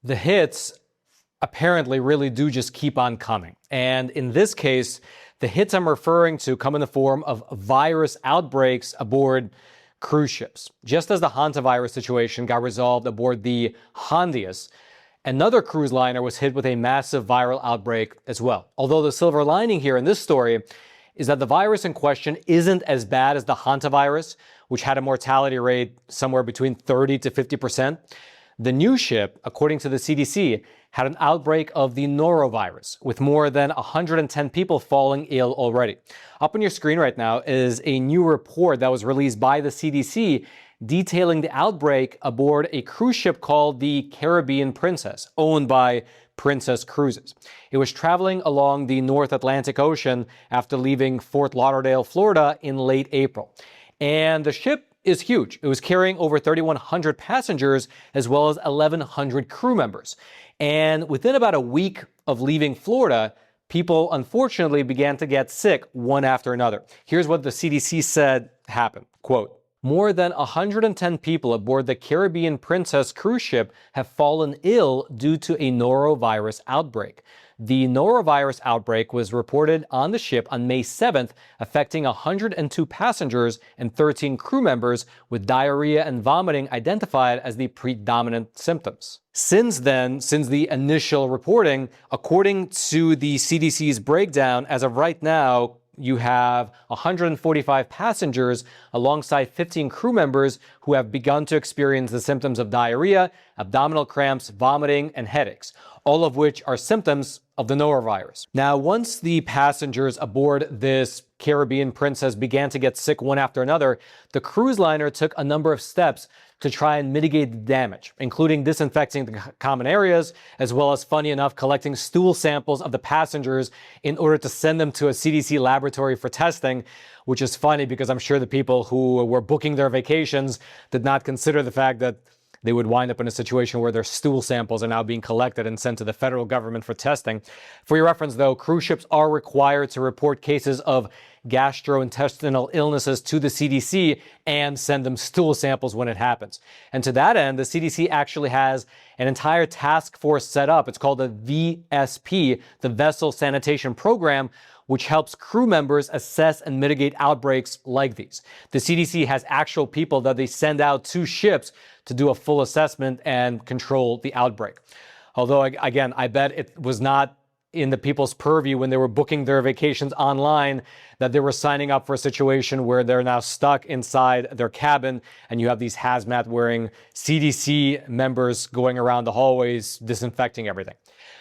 The hits apparently really do just keep on coming. And in this case, the hits I'm referring to come in the form of virus outbreaks aboard cruise ships. Just as the hantavirus situation got resolved aboard the Hondius, another cruise liner was hit with a massive viral outbreak as well. Although the silver lining here in this story is that the virus in question isn't as bad as the hantavirus, which had a mortality rate somewhere between 30 to 50%. The new ship, according to the CDC, had an outbreak of the Norovirus, with more than 110 people falling ill already. Up on your screen right now is a new report that was released by the CDC detailing the outbreak aboard a cruise ship called the Caribbean Princess, owned by Princess Cruises. It was traveling along the North Atlantic Ocean after leaving Fort Lauderdale, Florida in late April. And the ship is huge. It was carrying over 3,100 passengers as well as 1,100 crew members. And within about a week of leaving Florida, people unfortunately began to get sick one after another. Here's what the CDC said happened. Quote, more than 110 people aboard the Caribbean Princess cruise ship have fallen ill due to a norovirus outbreak. The norovirus outbreak was reported on the ship on May 7th, affecting 102 passengers and 13 crew members, with diarrhea and vomiting identified as the predominant symptoms. Since then, since the initial reporting, according to the CDC's breakdown, as of right now, you have 145 passengers alongside 15 crew members who have begun to experience the symptoms of diarrhea, abdominal cramps, vomiting, and headaches, all of which are symptoms of the norovirus. Now, once the passengers aboard this Caribbean Princess began to get sick one after another, the cruise liner took a number of steps to try and mitigate the damage, including disinfecting the common areas, as well as, funny enough, collecting stool samples of the passengers in order to send them to a CDC laboratory for testing, which is funny because I'm sure the people who were booking their vacations did not consider the fact that they would wind up in a situation where their stool samples are now being collected and sent to the federal government for testing. For your reference, though, cruise ships are required to report cases of gastrointestinal illnesses to the CDC and send them stool samples when it happens. And to that end, the CDC actually has an entire task force set up. It's called the VSP, the Vessel Sanitation Program, which helps crew members assess and mitigate outbreaks like these. The CDC has actual people that they send out to ships to do a full assessment and control the outbreak. Although, again, I bet it was not in the people's purview when they were booking their vacations online that they were signing up for a situation where they're now stuck inside their cabin and you have these hazmat wearing CDC members going around the hallways disinfecting everything.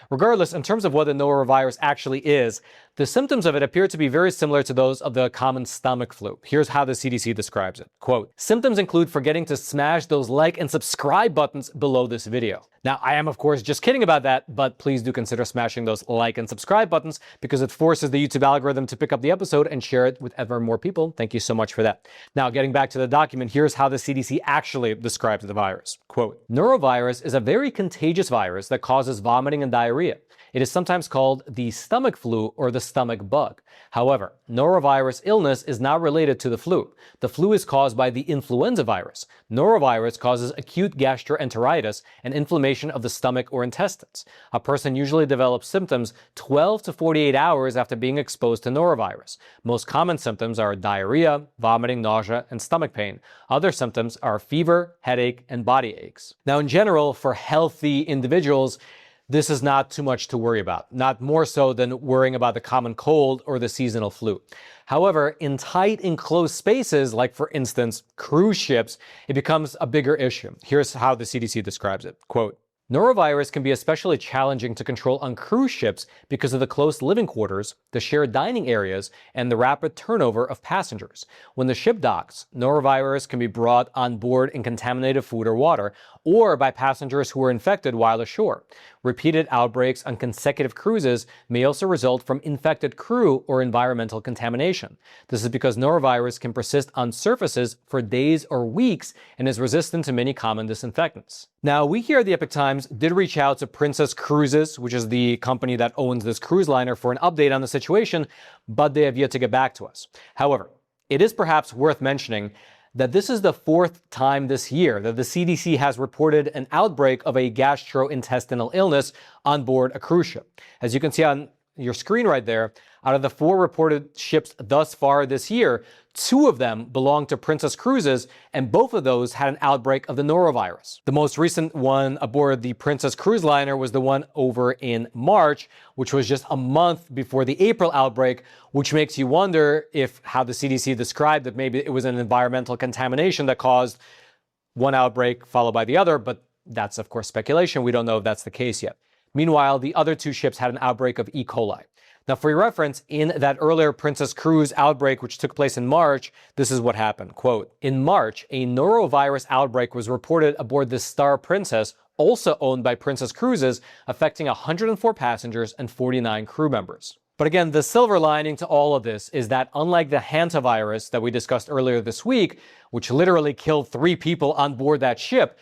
Regardless, in terms of what the norovirus actually is, the symptoms of it appear to be very similar to those of the common stomach flu. Here's how the CDC describes it. Quote, symptoms include forgetting to smash those like and subscribe buttons below this video. Now, I am, of course, just kidding about that, but please do consider smashing those like and subscribe buttons because it forces the YouTube algorithm to pick up the episode and share it with ever more people. Thank you so much for that. Now, getting back to the document, here's how the CDC actually describes the virus. Quote, norovirus is a very contagious virus that causes vomiting and diarrhea. It is sometimes called the stomach flu or the stomach bug. However, norovirus illness is not related to the flu. The flu is caused by the influenza virus. Norovirus causes acute gastroenteritis and inflammation of the stomach or intestines. A person usually develops symptoms 12 to 48 hours after being exposed to norovirus. Most common symptoms are diarrhea, vomiting, nausea, and stomach pain. Other symptoms are fever, headache, and body aches. Now, in general, for healthy individuals, this is not too much to worry about, not more so than worrying about the common cold or the seasonal flu. However, in tight, enclosed spaces, like for instance, cruise ships, it becomes a bigger issue. Here's how the CDC describes it. Quote, norovirus can be especially challenging to control on cruise ships because of the close living quarters, the shared dining areas, and the rapid turnover of passengers. When the ship docks, norovirus can be brought on board in contaminated food or water, or by passengers who were infected while ashore. Repeated outbreaks on consecutive cruises may also result from infected crew or environmental contamination. This is because norovirus can persist on surfaces for days or weeks and is resistant to many common disinfectants. Now, we here at the Epic Times did reach out to Princess Cruises, which is the company that owns this cruise liner, for an update on the situation, but they have yet to get back to us. However, it is perhaps worth mentioning that this is the fourth time this year that the CDC has reported an outbreak of a gastrointestinal illness on board a cruise ship. As you can see on your screen right there, out of the 4 reported ships thus far this year, 2 of them belong to Princess Cruises, and both of those had an outbreak of the norovirus. The most recent one aboard the Princess cruise liner was the one over in March, which was just a month before the April outbreak, which makes you wonder if how the CDC described that maybe it was an environmental contamination that caused one outbreak followed by the other, but that's of course speculation. We don't know if that's the case yet. Meanwhile, the other 2 ships had an outbreak of E. coli. Now, for your reference, in that earlier Princess Cruise outbreak, which took place in March, this is what happened. Quote, in March, a norovirus outbreak was reported aboard the Star Princess, also owned by Princess Cruises, affecting 104 passengers and 49 crew members. But again, the silver lining to all of this is that unlike the hantavirus that we discussed earlier this week, which literally killed 3 people on board that ship,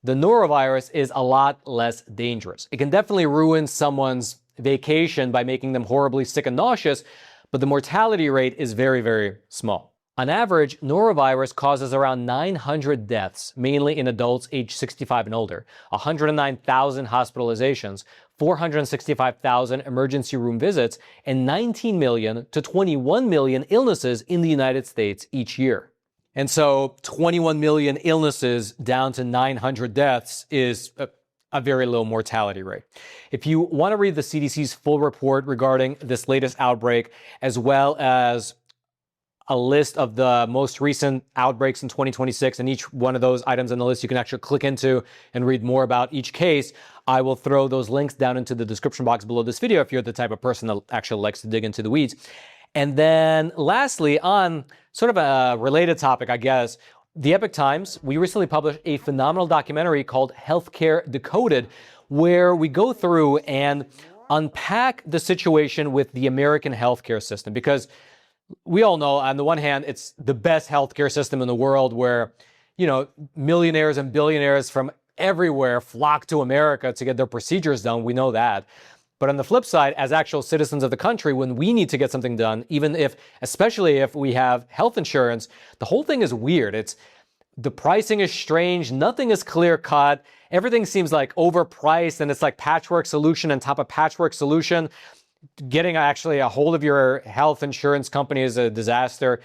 the norovirus is a lot less dangerous. It can definitely ruin someone's vacation by making them horribly sick and nauseous, but the mortality rate is very, very small. On average, norovirus causes around 900 deaths, mainly in adults aged 65 and older, 109,000 hospitalizations, 465,000 emergency room visits, and 19 million to 21 million illnesses in the United States each year. And so 21 million illnesses down to 900 deaths is a very low mortality rate. If you want to read the CDC's full report regarding this latest outbreak, as well as a list of the most recent outbreaks in 2026, and each one of those items on the list you can actually click into and read more about each case, I will throw those links down into the description box below this video if you're the type of person that actually likes to dig into the weeds. And then lastly, on sort of a related topic, I guess, the Epoch Times, we recently published a phenomenal documentary called Healthcare Decoded, where we go through and unpack the situation with the American healthcare system. Because we all know, on the one hand, it's the best healthcare system in the world where, you know, millionaires and billionaires from everywhere flock to America to get their procedures done. We know that. But on the flip side, as actual citizens of the country, when we need to get something done, especially if we have health insurance, the whole thing is weird. The pricing is strange. Nothing is clear cut. Everything seems like overpriced, and it's like patchwork solution on top of patchwork solution. Getting actually a hold of your health insurance company is a disaster.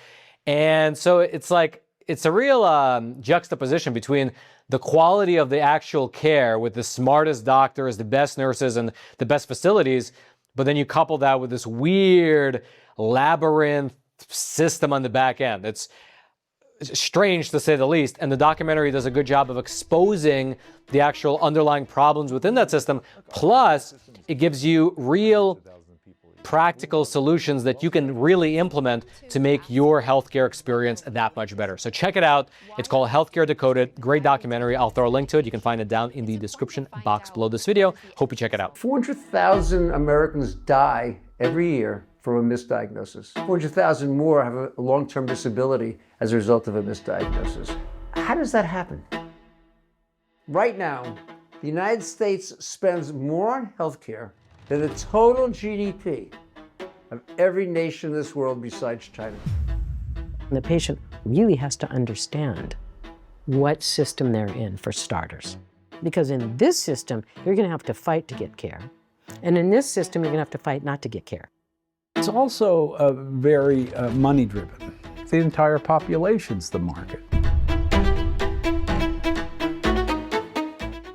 And so it's a real juxtaposition between the quality of the actual care with the smartest doctors, the best nurses, and the best facilities, but then you couple that with this weird labyrinth system on the back end. It's strange to say the least, and the documentary does a good job of exposing the actual underlying problems within that system, plus it gives you real practical solutions that you can really implement to make your healthcare experience that much better. So check it out. It's called Healthcare Decoded. Great documentary. I'll throw a link to it. You can find it down in the description box below this video. Hope you check it out. 400,000 Americans die every year from a misdiagnosis. 400,000 more have a long-term disability as a result of a misdiagnosis. How does that happen? Right now, the United States spends more on healthcare than the total GDP of every nation in this world besides China. The patient really has to understand what system they're in, for starters. Because in this system, you're going to have to fight to get care. And in this system, you're going to have to fight not to get care. It's also very money-driven. The entire population's the market.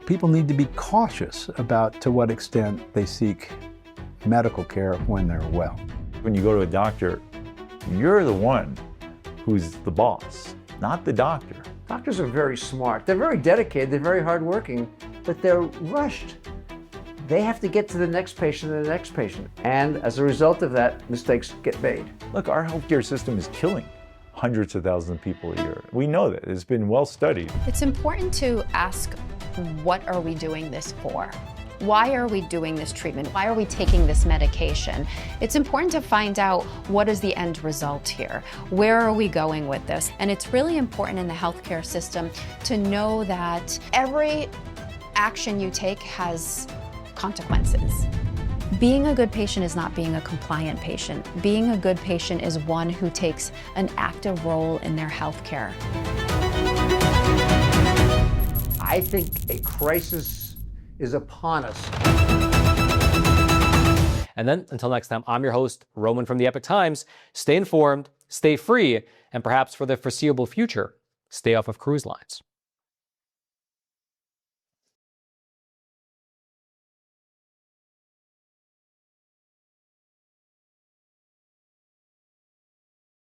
People need to be cautious about to what extent they seek medical care when they're well. When you go to a doctor, you're the one who's the boss, not the doctor. Doctors are very smart. They're very dedicated. They're very hardworking, but they're rushed. They have to get to the next patient and the next patient. And as a result of that, mistakes get made. Look, our healthcare system is killing hundreds of thousands of people a year. We know that. It's been well studied. It's important to ask, what are we doing this for? Why are we doing this treatment? Why are we taking this medication? It's important to find out what is the end result here. Where are we going with this? And it's really important in the healthcare system to know that every action you take has consequences. Being a good patient is not being a compliant patient. Being a good patient is one who takes an active role in their healthcare. I think a crisis is upon us. And then, until next time, I'm your host, Roman from the Epoch Times. Stay informed, stay free, and perhaps for the foreseeable future, stay off of cruise lines.